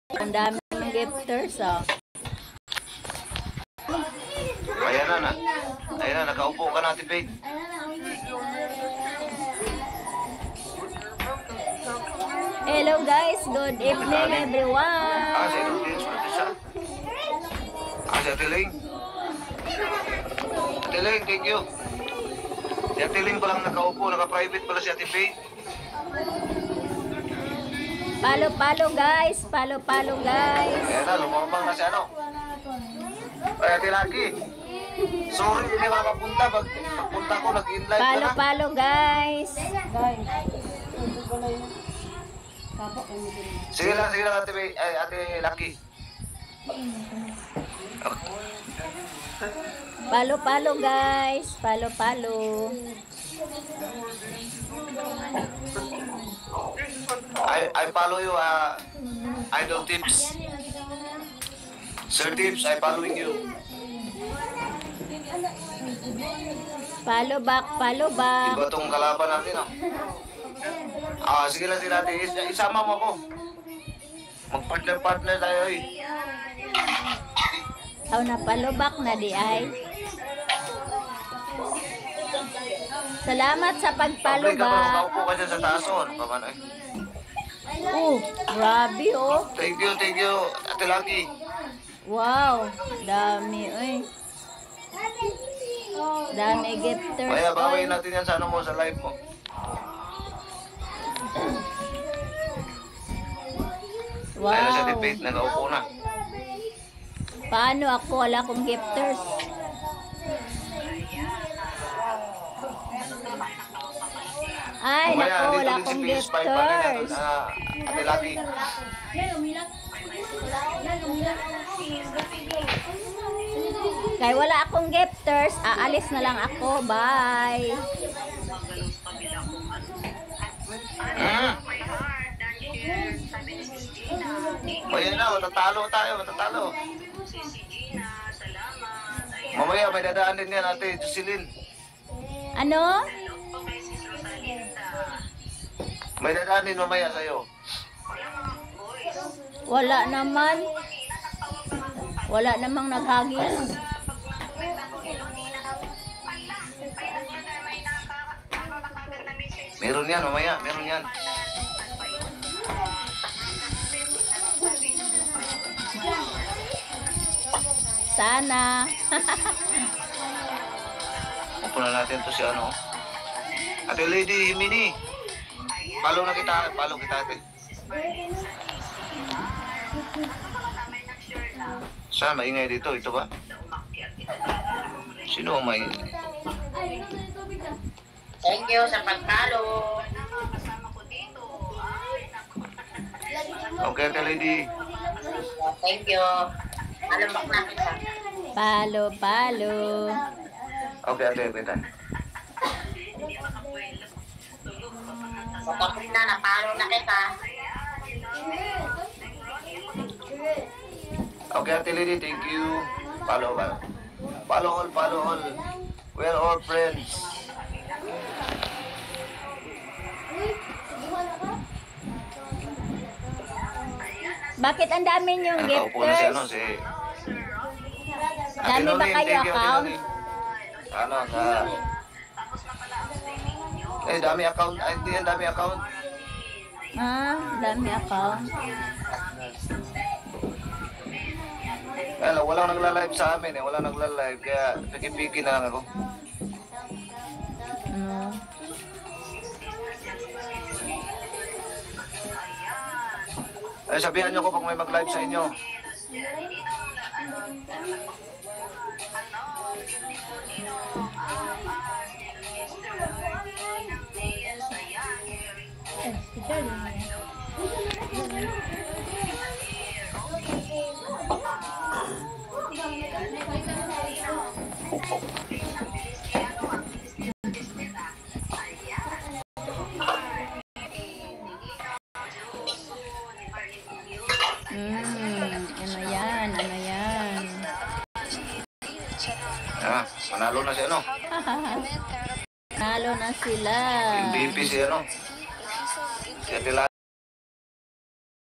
Ang dami ng gifters, oh. Ayan na. Ayan na, nakaupo ka na, Tipig. Hello guys, good evening everyone. Si Edwin, sunod siya. Si Atiling. Atiling, thank you. Si Atiling palang nakaupo, naka-private pala si Atipig. Palo guys, palo guys. Ayan na, lumabang na si ano. Ay, Ate Lucky. Sorry, hindi makapunta. Pagpunta ko, nag-in-live ka na. Palo guys. Sige lang, Ate Lucky. Palo guys, palo. I follow you, Idol Tips. Sir Tips, I following you. Palo back. Iba tong kalaban natin, no? Sige lang sila, isama mo ako. Mag-partner tayo, eh. Aw na palo back na di ay. Salamat sa pagpalo back. Nakaupo ka dyan sa taas, oh. Paano, eh? Grabe, oh. Thank you, Ate Lucky. Wow, dami, oy. Dami gifters. Kaya babayin natin yan sa ano mo, sa live mo. Wow. Ayun sa debate, nag-aupo na. Paano ako? Wala akong gifters. Ay, Mamaya, naku, wala dito akong din si PS5 gifters. Ate Lucky. Kaya wala akong gifters, aalis na lang ako. Bye. Ayan na, matatalo tayo. Mamaya, may dadaan din yan, Ate Jocelyn. Ano? May dadaan din mamaya sa'yo. Wala naman. Wala namang naghagis. Meron yan, mamaya, meron yan. Sana. Upo na natin to si ano. Ate Lady Himini. Follow kita, Ate. Saan maingay dito? Ito ba? Sino ang maingay? Thank you sa pagpalo. Okay, Ate Lady. Thank you. Alam ba na kita? Palo. Okay, Ate, kita. Tapos na, napalo na kita. Okay, Ate Lady, thank you. Follow all. We're all friends. Bakit ang dami niyong Nakaupo na si gifters? ano, si... Dami ba Nonin, kayo thank you, Ate account? Nonin. Dami account. Ay, hindi yan, dami account. Dami account. Walang nagla-live sa amin, Walang nagla-live, kaya nakipiki na lang ako. Ay, sabihan niyo ko pag may mag-live sa inyo. Ano yan? Manalo na si ano? Nalo na sila. MVP si ano? Si Ate